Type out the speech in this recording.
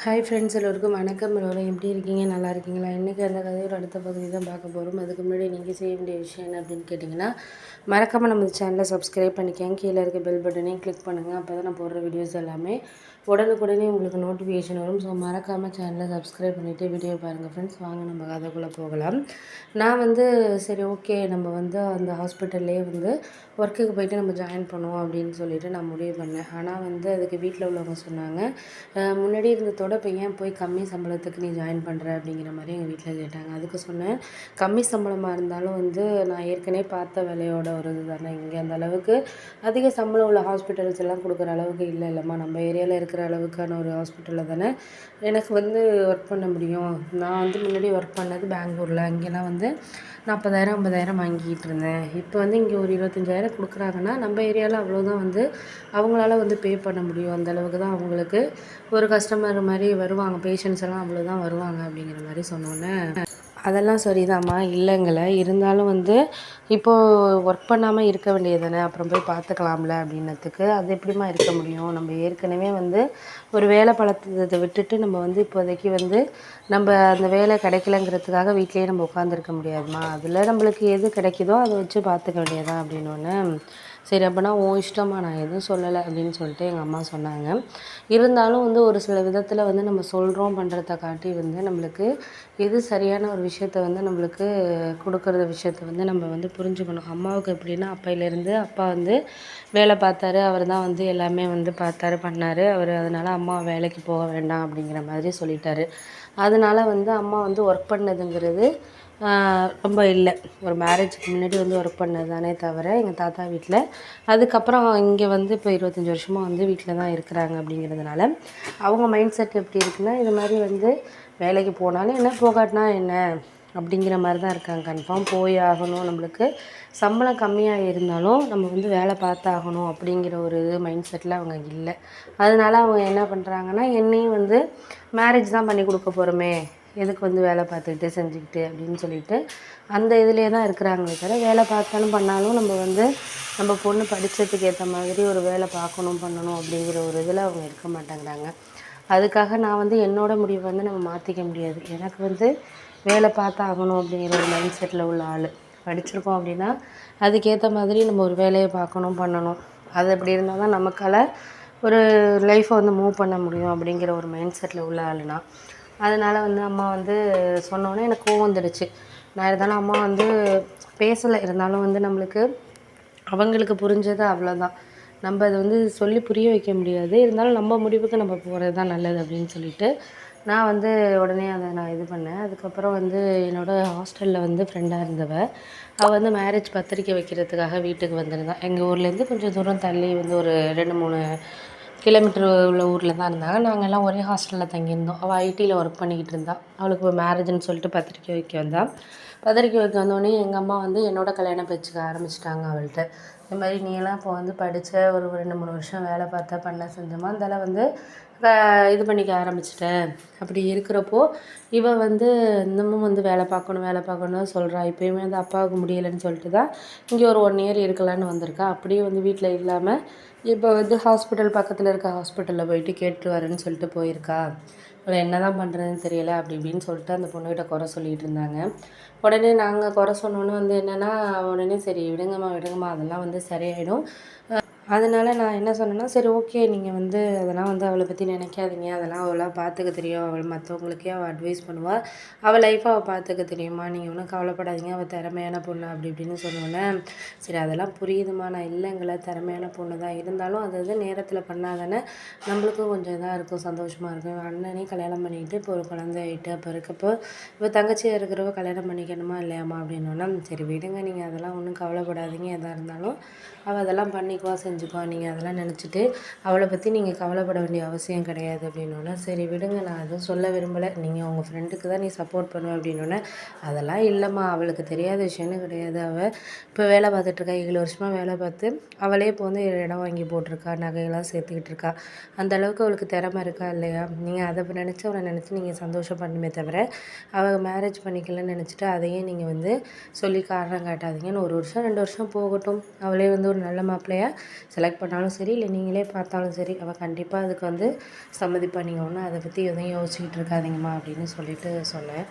Hi friends, எல்லோருக்கும் வணக்கம். எல்லோரும் எப்படி இருக்கீங்க? நல்லா இருக்கீங்களா? இன்றைக்கி அந்த கதையோட அடுத்த பகுதி தான் பார்க்க போகிறோம். அதுக்கு முன்னாடி நீங்கள் செய்ய வேண்டிய விஷயம் என்ன அப்படின்னு கேட்டிங்கன்னா, மறக்காமல் நம்ம சேனலை சப்ஸ்கிரைப் பண்ணிக்கோங்க. கீழே இருக்க பெல் பட்டனையும் கிளிக் பண்ணுங்கள். அப்போ தான் நான் போடுற வீடியோஸ் எல்லாமே உடனுக்குடனே உங்களுக்கு நோட்டிஃபிகேஷன் வரும். ஸோ மறக்காமல் சேனலை சப்ஸ்கிரைப் பண்ணிவிட்டு வீடியோ பாருங்கள் ஃப்ரெண்ட்ஸ். வாங்க நம்ம கதைக்குள்ளே போகலாம். நான் சரி ஓகே, நம்ம அந்த ஹாஸ்பிட்டல்லே ஒர்க்குக்கு போயிட்டு நம்ம ஜாயின் பண்ணுவோம் அப்படின்னு சொல்லிட்டு நான் முடிவு பண்ணேன். ஆனால் அதுக்கு வீட்டில் உள்ளவங்க சொன்னாங்க, முன்னாடி இருந்ததோட இப்போ ஏன் போய் கம்மி சம்பளத்துக்கு நீ ஜாயின் பண்ணுற அப்படிங்கிற மாதிரி எங்கள் வீட்டில் கேட்டாங்க. அதுக்கு சொன்னேன், கம்மி சம்பளமாக இருந்தாலும் நான் ஏற்கனவே பார்த்த வேலையோட ஒரு இது தானே. இங்கே அந்த அளவுக்கு அதிக சம்பளம் உள்ள ஹாஸ்பிட்டல்ஸ் எல்லாம் கொடுக்குற அளவுக்கு இல்லைல்லம்மா. நம்ம ஏரியாவில் இருக்கிற அளவுக்கான ஒரு ஹாஸ்பிட்டலில் தானே எனக்கு ஒர்க் பண்ண முடியும். நான் முன்னாடி ஒர்க் பண்ணது பெங்களூரில். அங்கெல்லாம் 40,000 50,000 வாங்கிக்கிட்டு இருந்தேன். இப்போ இங்கே ஒரு 25,000 கொடுக்குறாங்கன்னா நம்ம ஏரியாவில் அவ்வளோதான் அவங்களால பே பண்ண முடியும். அந்த அளவுக்கு தான் அவங்களுக்கு ஒரு கஸ்டமர் மாதிரி வருவாங்க. பேஷண்ட்ஸ் எல்லாம் அவ்வளோதான் வருவாங்க அப்படிங்கிற மாதிரி சொன்னோன்னே, அதெல்லாம் சரிதாம்மா, இல்லைங்கள இருந்தாலும் இப்போது ஒர்க் பண்ணாமல் இருக்க வேண்டியது தானே, அப்புறம் போய் பார்த்துக்கலாம்ல அப்படின்னதுக்கு, அது எப்படிம்மா இருக்க முடியும்? நம்ம ஏற்கனவே ஒரு வேலை பழத்தை விட்டுட்டு நம்ம இப்போதைக்கு நம்ம அந்த வேலை கிடைக்கலங்கிறதுக்காக வீட்லேயே நம்ம உட்காந்துருக்க முடியாதுமா. அதில் நம்மளுக்கு எது கிடைக்குதோ அதை வச்சு பார்த்துக்க வேண்டியதான் அப்படின்னோடனே, சரி அப்போனா உன் இஷ்டமாக, நான் எதுவும் சொல்லலை அப்படின்னு சொல்லிட்டு எங்கள் அம்மா சொன்னாங்க. இருந்தாலும் ஒரு சில விதத்தில் நம்ம சொல்கிறோம் பண்ணுறத காட்டி நம்மளுக்கு எது சரியான ஒரு விஷயத்த நம்மளுக்கு கொடுக்குற விஷயத்த நம்ம புரிஞ்சுக்கணும். அம்மாவுக்கு எப்படின்னா, அப்பையிலேருந்து அப்பா வேலை பார்த்தாரு. அவர் தான் எல்லாமே பார்த்தாரு பண்ணார். அவர் அதனால் அம்மா வேலைக்கு போக வேண்டாம் அப்படிங்கிற மாதிரி சொல்லிட்டாரு. அதனால் அம்மா ஒர்க் பண்ணதுங்கிறது ரொம்ப இல்லை. ஒரு மேரேஜுக்கு முன்னாடி ஒர்க் பண்ணது தானே தவிர எங்கள் தாத்தா வீட்டில். அதுக்கப்புறம் இங்கே இப்போ 25 வருஷமாக வீட்டில் தான் இருக்கிறாங்க. அப்படிங்கிறதுனால அவங்க மைண்ட் செட் எப்படி இருக்குன்னா, இது மாதிரி வேலைக்கு போனாலும் என்ன, போகாட்டினா என்ன அப்படிங்கிற மாதிரி தான் இருக்காங்க. கன்ஃபார்ம் போய் ஆகணும், நம்மளுக்கு சம்பளம் கம்மியாக இருந்தாலும் நம்ம வேலை பார்த்தாகணும் அப்படிங்கிற ஒரு மைண்ட் செட்டில் அவங்க இல்லை. அதனால் அவங்க என்ன பண்ணுறாங்கன்னா, என்னையும் மேரேஜ் தான் பண்ணி கொடுக்க போகிறோமே, எதுக்கு வேலை பார்த்துக்கிட்டு செஞ்சுக்கிட்டு அப்படின்னு சொல்லிட்டு அந்த இதிலே தான் இருக்கிறாங்களே தவிர, வேலை பார்த்தாலும் பண்ணாலும் நம்ம பொண்ணு படித்ததுக்கு ஏற்ற மாதிரி ஒரு வேலை பார்க்கணும் பண்ணணும் அப்படிங்கிற ஒரு இதில் அவங்க இருக்க மாட்டேங்கிறாங்க. அதுக்காக நான் என்னோடய முடிவை நம்ம மாற்றிக்க முடியாது. எனக்கு வேலை பார்த்தாகணும் அப்படிங்கிற ஒரு மைண்ட் செட்டில் உள்ள ஆள். படிச்சிருக்கோம் அப்படின்னா அதுக்கேற்ற மாதிரி நம்ம ஒரு வேலையை பார்க்கணும் பண்ணணும். அது அப்படி இருந்தால் தான் நமக்கால் ஒரு லைஃப்பை மூவ் பண்ண முடியும் அப்படிங்கிற ஒரு மைண்ட் செட்டில் உள்ள ஆளுனா. அதனால் அம்மா சொன்னோன்னே எனக்கு கோவம் வந்துடுச்சு. நான் இருந்தாலும் அம்மா பேசலை. இருந்தாலும் நம்மளுக்கு அவங்களுக்கு புரிஞ்சது அவ்வளோதான். நம்ம அதை சொல்லி புரிய வைக்க முடியாது. இருந்தாலும் நம்ம முடிவுக்கு நம்ம போகிறது தான் நல்லது அப்படின்னு சொல்லிட்டு நான் உடனே அதை நான் இது பண்ணேன். அதுக்கப்புறம் என்னோடய ஹாஸ்டலில் ஃப்ரெண்டாக அவள் மேரேஜ் பத்திரிக்கை வைக்கிறதுக்காக வீட்டுக்கு வந்திருந்தாள். எங்கள் ஊர்லேருந்து கொஞ்சம் தூரம் தள்ளி ஒரு 2-3 கிலோமீட்டர் உள்ள ஊரில் தான் இருந்தாங்க. நாங்கள் எல்லாம் ஒரே ஹாஸ்டலில் தங்கியிருந்தோம். அவள் ஐடியில் ஒர்க் பண்ணிக்கிட்டு இருந்தாள். அவளுக்கு இப்போ மேரேஜ்னு சொல்லிட்டு பத்திரிக்கை வைக்க வந்தாள். பத்திரிக்கை வைக்க வந்தோடனே எங்கள் அம்மா என்னோட கல்யாணம் பேச்சுக்க ஆரம்பிச்சிட்டாங்க அவள்கிட்ட. இந்த மாதிரி நீ எல்லாம் இப்போ படித்த ஒரு 2-3 வருஷம் வேலை பார்த்தா பண்ண செஞ்சோமா, அதெல்லாம் இது பண்ணிக்க ஆரம்பிச்சிட்டேன். அப்படி இருக்கிறப்போ இவ இன்னமும் வேலை பார்க்கணும் வேலை பார்க்கணும்னு சொல்கிறா. இப்போயுமே அப்பாவுக்கு முடியலைன்னு சொல்லிட்டு தான் இங்கே ஒரு 1 இயர் இருக்கலான்னு வந்திருக்கா. அப்படியே வீட்டில் இல்லாமல் இப்போ ஹாஸ்பிட்டல் பக்கத்தில் இருக்க ஹாஸ்பிட்டலில் போயிட்டு கேட்டு வரேன்னு சொல்லிட்டு போயிருக்கா. இவளை என்ன தான் பண்ணுறதுன்னு தெரியலை அப்படி இப்படின்னு சொல்லிட்டு அந்த பொண்ணுக்கிட்ட குறை சொல்லிகிட்டு இருந்தாங்க. உடனே நாங்கள் குறை சொன்னோன்னு என்னென்னா, உடனே சரி விடுங்கம்மா விடுங்கம்மா, அதெல்லாம் சரியாயிடும். அதனால் நான் என்ன சொன்னேன்னா, சரி ஓகே, நீங்கள் அதெல்லாம் அவளை பற்றி நினைக்காதீங்க. அதெல்லாம் அவளாக பார்த்துக்க தெரியும். அவள் மற்றவங்களுக்கே அவள் அட்வைஸ் பண்ணுவாள். அவள் லைஃப்பை அவள் பார்த்துக்க தெரியுமா, நீங்கள் ஒன்றும் கவலைப்படாதீங்க, அவள் திறமையான பொண்ணு அப்படி இப்படின்னு சொன்னோன்னே, சரி அதெல்லாம் புரியுதுமா, நான் இல்லைங்கள, திறமையான பொண்ணு தான். இருந்தாலும் அது நேரத்தில் பண்ணால் தானே நம்மளுக்கும் கொஞ்சம் இதாக இருக்கும், சந்தோஷமாக இருக்கும். அண்ணனே கல்யாணம் பண்ணிக்கிட்டு இப்போ ஒரு குழந்தை ஆகிட்டு அப்போ இருக்கப்போ இப்போ தங்கச்சியாக இருக்கிறவ கல்யாணம் பண்ணிக்கணுமா இல்லையாம்மா அப்படின்னோன்னா, சரி விடுங்க, நீங்கள் அதெல்லாம் ஒன்றும் கவலைப்படாதீங்க. எதாக இருந்தாலும் அவள் அதெல்லாம் பண்ணிக்குவா செஞ்சுக்குவா. நீங்கள் அதெல்லாம் நினச்சிட்டு அவளை பற்றி நீங்கள் கவலைப்பட வேண்டிய அவசியம் கிடையாது அப்படின்னோடனே, சரி விடுங்க, நான் எதுவும் சொல்ல விரும்பலை, நீங்கள் உங்கள் ஃப்ரெண்டுக்கு தான் நீ சப்போர்ட் பண்ணுவேன் அப்படின்னோடனே, அதெல்லாம் இல்லைம்மா, அவளுக்கு தெரியாத விஷயம்னு கிடையாது. அவள் இப்போ வேலை பார்த்துட்ருக்கா, 7 வருஷமாக வேலை பார்த்து அவளே இப்போ இடம் வாங்கி போட்டிருக்கா, நகையெல்லாம் சேர்த்துக்கிட்டு இருக்கா. அந்த அளவுக்கு அவளுக்கு திறமை இருக்கா இல்லையா? நீங்கள் அதை நினச்சி அவளை நினச்சி நீங்கள் சந்தோஷப்படணுமே தவிர, அவள் மேரேஜ் பண்ணிக்கலன்னு நினச்சிட்டு அதையே நீங்கள் சொல்லி காரணம் காட்டாதீங்கன்னு. 1 வருஷம் 2 வருஷம் போகட்டும், அவளே ஒரு நல்ல மாப்பிள்ளையாக செலக்ட் பண்ணாலும் சரி, இல்லை நீங்களே பார்த்தாலும் சரி, அவள் கண்டிப்பாக அதுக்கு வந்து சம்மதிப்பா. நீங்கள் ஒன்றும் அதை பற்றி எதுவும் யோசிச்சுக்கிட்டு இருக்காதீங்கம்மா அப்படின்னு சொல்லிட்டு சொன்னேன்.